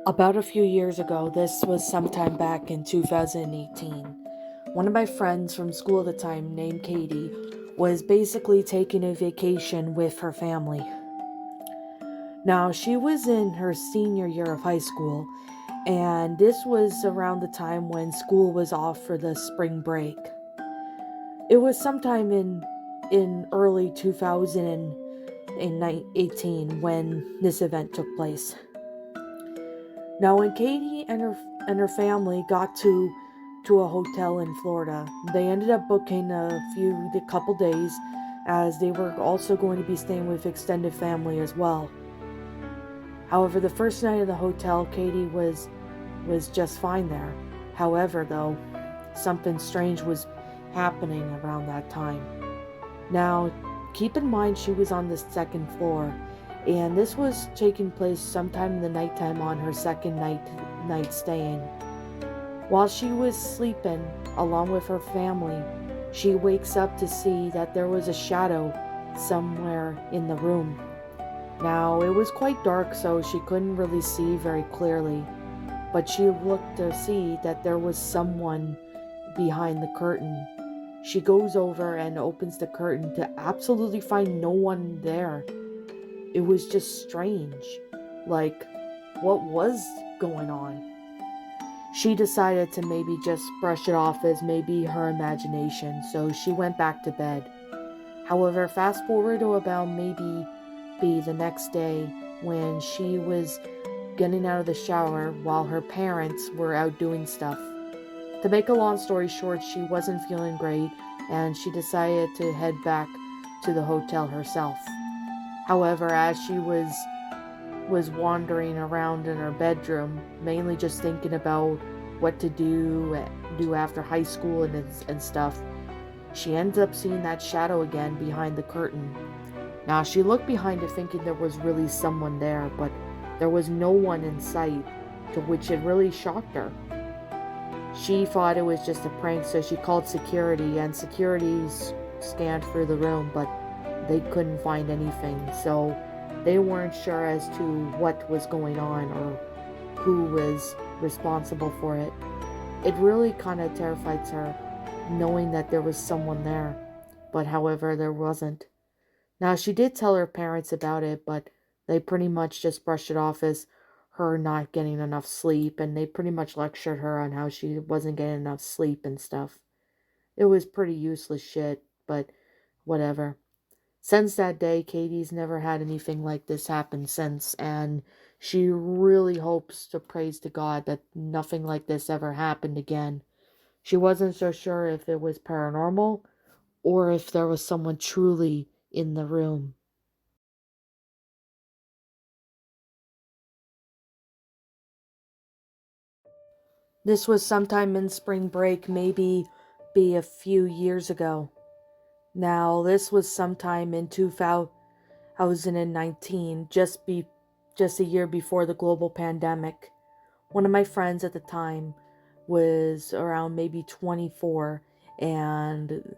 About a few years ago, this was sometime back in 2018. One of my friends from school at the time, named Katie, was basically taking a vacation with her family. Now, she was in her senior year of high school, and this was around the time when school was off for the spring break. It was sometime in early 2018 when this event took place. Now, when Katie and her family got to a hotel in Florida, they ended up booking a couple days, as they were also going to be staying with extended family as well. However, the first night of the hotel, Katie was just fine there. However, though, something strange was happening around that time. Now, keep in mind she was on the second floor, and this was taking place sometime in the nighttime on her second night staying. While she was sleeping along with her family, she wakes up to see that there was a shadow somewhere in the room. Now, it was quite dark, so she couldn't really see very clearly, but she looked to see that there was someone behind the curtain. She goes over and opens the curtain to absolutely find no one there. It was just strange. Like, what was going on? She decided to maybe just brush it off as maybe her imagination, so she went back to bed. However, fast forward to about maybe be the next day, when she was getting out of the shower while her parents were out doing stuff. To make a long story short, she wasn't feeling great, and she decided to head back to the hotel herself. However, as she was wandering around in her bedroom, mainly just thinking about what to do after high school and stuff, she ended up seeing that shadow again behind the curtain. Now, she looked behind it thinking there was really someone there, but there was no one in sight, to which it really shocked her. She thought it was just a prank, so she called security, and security scanned through the room, but they couldn't find anything, so they weren't sure as to what was going on or who was responsible for it. It really kind of terrified her, knowing that there was someone there, but however, there wasn't. Now, she did tell her parents about it, but they pretty much just brushed it off as her not getting enough sleep, and they pretty much lectured her on how she wasn't getting enough sleep and stuff. It was pretty useless shit, but whatever. Since that day, Katie's never had anything like this happen since, and she really hopes to praise to God that nothing like this ever happened again. She wasn't so sure if it was paranormal or if there was someone truly in the room. This was sometime in spring break, maybe be a few years ago. Now, this was sometime in 2019, just a year before the global pandemic. One of my friends at the time was around maybe 24, and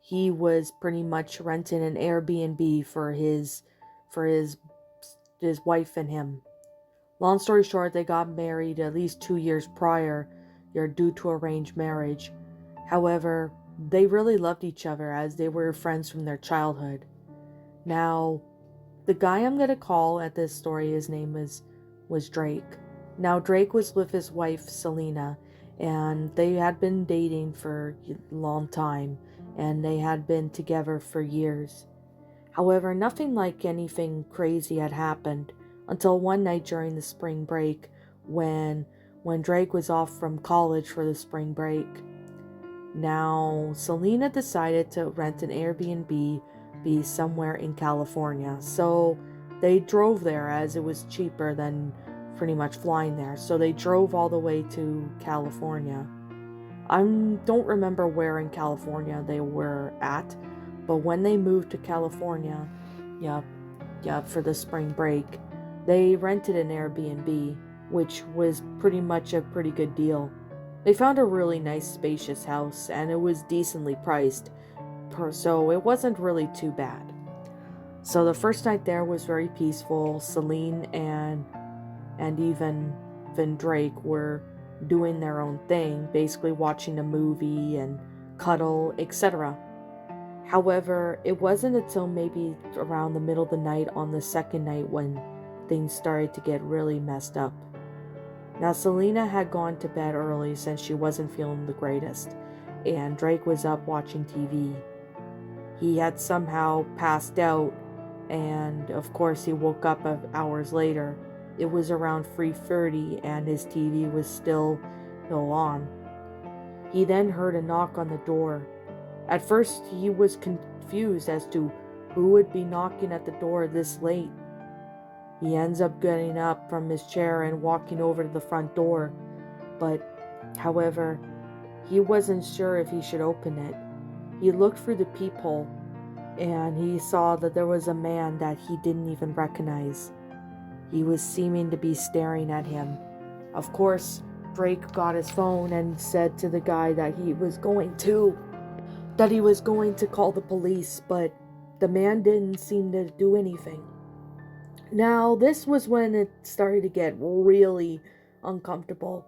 he was pretty much renting an Airbnb for his wife and him. Long story short, they got married at least 2 years prior, due to arranged marriage. However, they really loved each other as they were friends from their childhood. Now, the guy I'm gonna call at this story, his name was Drake. Now, Drake was with his wife Selena, and they had been dating for a long time, and they had been together for years. However, nothing like anything crazy had happened until one night during the spring break, when Drake was off from college for the spring break. Now, Selena decided to rent an Airbnb be somewhere in California. So they drove there as it was cheaper than pretty much flying there. So they drove all the way to California. I don't remember where in California they were at, but when they moved to California, yep, for the spring break, they rented an Airbnb, which was pretty much a pretty good deal. They found a really nice spacious house, and it was decently priced, so it wasn't really too bad. So the first night there was very peaceful. Celine and even and Drake were doing their own thing, basically watching a movie and cuddle, etc. However, it wasn't until maybe around the middle of the night on the second night when things started to get really messed up. Now, Selena had gone to bed early since she wasn't feeling the greatest, and Drake was up watching TV. He had somehow passed out, and of course he woke up hours later. It was around 3:30 and his TV was still on. He then heard a knock on the door. At first he was confused as to who would be knocking at the door this late. He ends up getting up from his chair and walking over to the front door, but however, he wasn't sure if he should open it. He looked through the peephole and he saw that there was a man that he didn't even recognize. He was seeming to be staring at him. Of course, Drake got his phone and said to the guy that he was going to call the police, but the man didn't seem to do anything. Now, this was when it started to get really uncomfortable.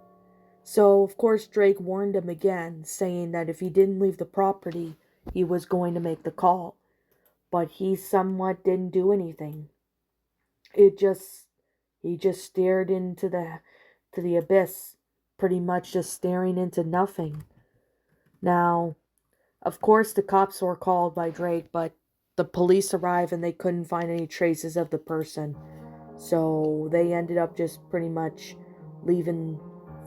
So, of course, Drake warned him again, saying that if he didn't leave the property, he was going to make the call. But he somewhat didn't do anything. He just stared into the abyss, pretty much just staring into nothing. Now, of course, the cops were called by Drake, but the police arrived and they couldn't find any traces of the person. So they ended up just pretty much leaving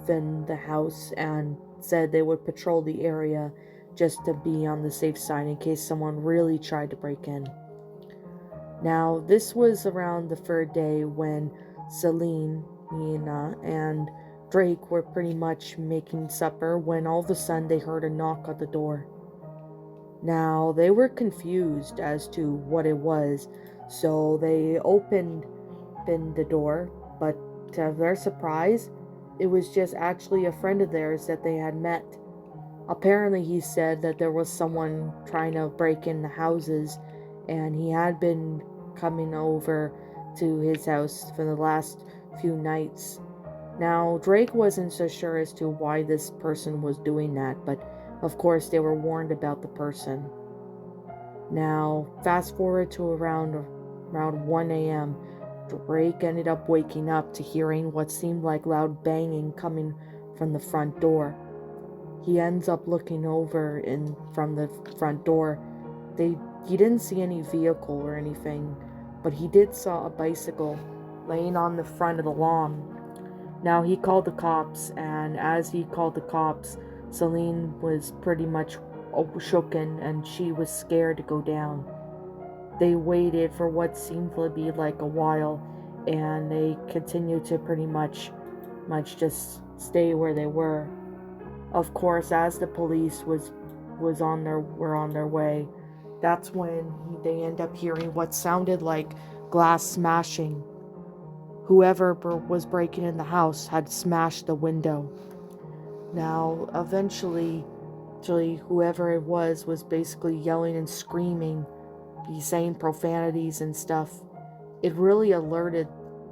the house and said they would patrol the area just to be on the safe side in case someone really tried to break in. Now, this was around the third day when Selena and Drake were pretty much making supper when all of a sudden they heard a knock on the door. Now, they were confused as to what it was, so they opened the door, but to their surprise, it was just actually a friend of theirs that they had met. Apparently, he said that there was someone trying to break in the houses, and he had been coming over to his house for the last few nights. Now, Drake wasn't so sure as to why this person was doing that, but of course they were warned about the person. Now, fast forward to around 1 a.m., Drake ended up waking up to hearing what seemed like loud banging coming from the front door. He ends up looking over from the front door. He didn't see any vehicle or anything, but he did saw a bicycle laying on the front of the lawn. Now, he called the cops, and as he called the cops, Celine was pretty much shooken and she was scared to go down. They waited for what seemed to be like a while, and they continued to pretty much just stay where they were. Of course, as the police were on their way, that's when they end up hearing what sounded like glass smashing. Whoever was breaking in the house had smashed the window. Now, eventually, whoever it was basically yelling and screaming, saying profanities and stuff. It really alerted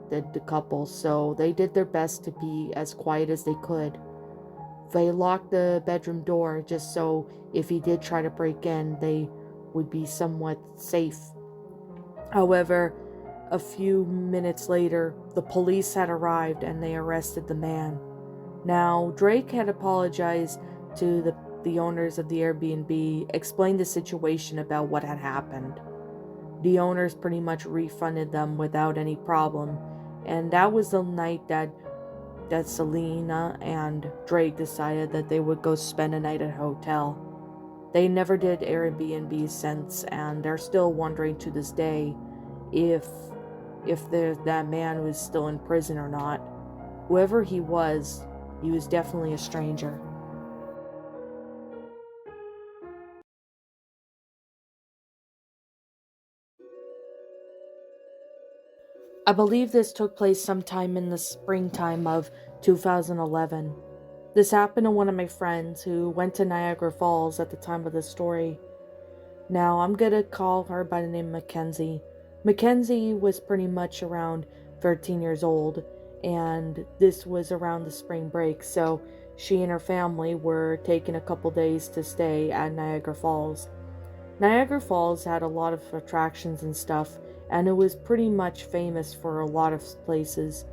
the couple, so they did their best to be as quiet as they could. They locked the bedroom door just so if he did try to break in, they would be somewhat safe. However, a few minutes later, the police had arrived and they arrested the man. Now, Drake had apologized to the owners of the Airbnb, explained the situation about what had happened. The owners pretty much refunded them without any problem, and that was the night that Selena and Drake decided that they would go spend a night at a hotel. They never did Airbnb since, and they're still wondering to this day if that man was still in prison or not. Whoever he was definitely a stranger. I believe this took place sometime in the springtime of 2011. This happened to one of my friends who went to Niagara Falls at the time of the story. Now, I'm gonna call her by the name Mackenzie. Mackenzie was pretty much around 13 years old, and this was around the spring break, so she and her family were taking a couple days to stay at Niagara Falls. Niagara Falls had a lot of attractions and stuff, and it was pretty much famous for a lot of places.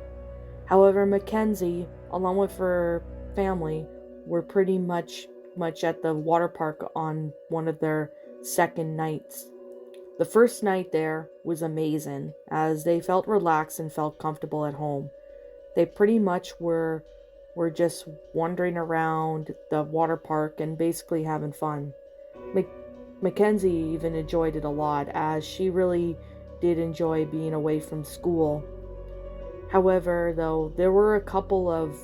However, Mackenzie, along with her family, were pretty much at the water park on one of their second nights. The first night there was amazing, as they felt relaxed and felt comfortable at home. They pretty much were just wandering around the water park and basically having fun. Mackenzie even enjoyed it a lot, as she really did enjoy being away from school. However, though, there were a couple of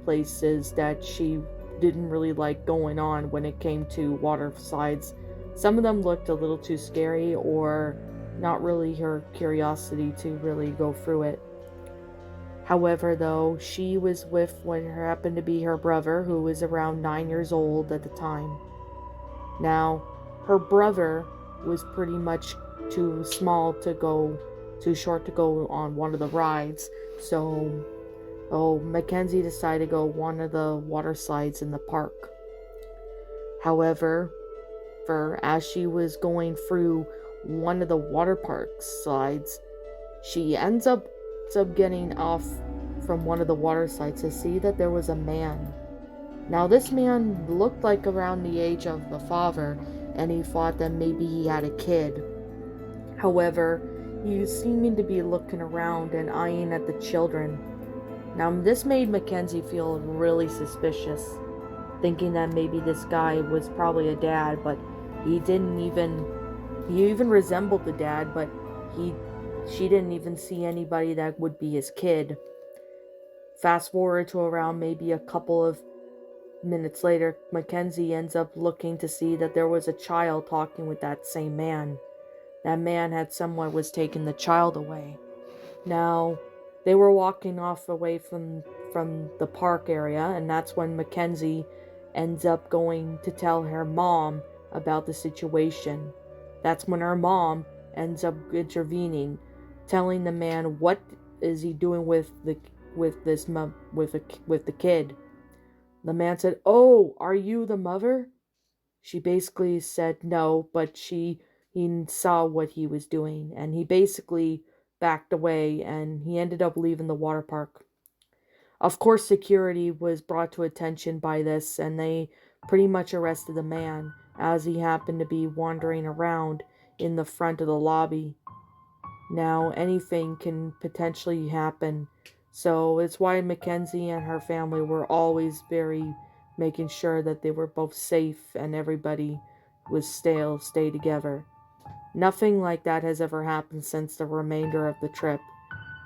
places that she didn't really like going on when it came to water slides. Some of them looked a little too scary, or not really her curiosity to really go through it. However, though, she was with what happened to be her brother, who was around 9 years old at the time. Now, her brother was pretty much too small to go, too short to go on one of the rides, so Mackenzie decided to go one of the water slides in the park. However, as she was going through one of the water park slides, she ends up getting off from one of the water slides to see that there was a man. Now, this man looked like around the age of the father, and he thought that maybe he had a kid. However, he seemed to be looking around and eyeing at the children. Now, this made Mackenzie feel really suspicious, thinking that maybe this guy was probably a dad, but he even resembled the dad, but she didn't even see anybody that would be his kid. Fast forward to around maybe a couple of minutes later, Mackenzie ends up looking to see that there was a child talking with that same man. That man had someone was taking the child away. Now, they were walking off away from the park area, and that's when Mackenzie ends up going to tell her mom about the situation. That's when her mom ends up intervening, telling the man what is he doing with the kid. The man said, "Oh, are you the mother?" She basically said no, but he saw what he was doing, and he basically backed away, and he ended up leaving the water park. Of course, security was brought to attention by this, and they pretty much arrested the man, as he happened to be wandering around in the front of the lobby. Now, anything can potentially happen, so it's why Mackenzie and her family were always very making sure that they were both safe and everybody was stay together. Nothing like that has ever happened since the remainder of the trip,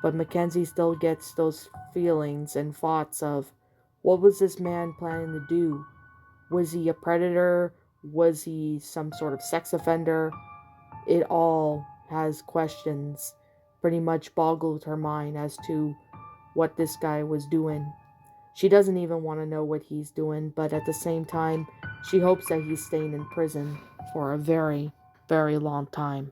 but Mackenzie still gets those feelings and thoughts of, what was this man planning to do? Was he a predator? Was he some sort of sex offender? It all has questions, pretty much boggled her mind as to what this guy was doing. She doesn't even want to know what he's doing, but at the same time, she hopes that he's staying in prison for a very, very long time.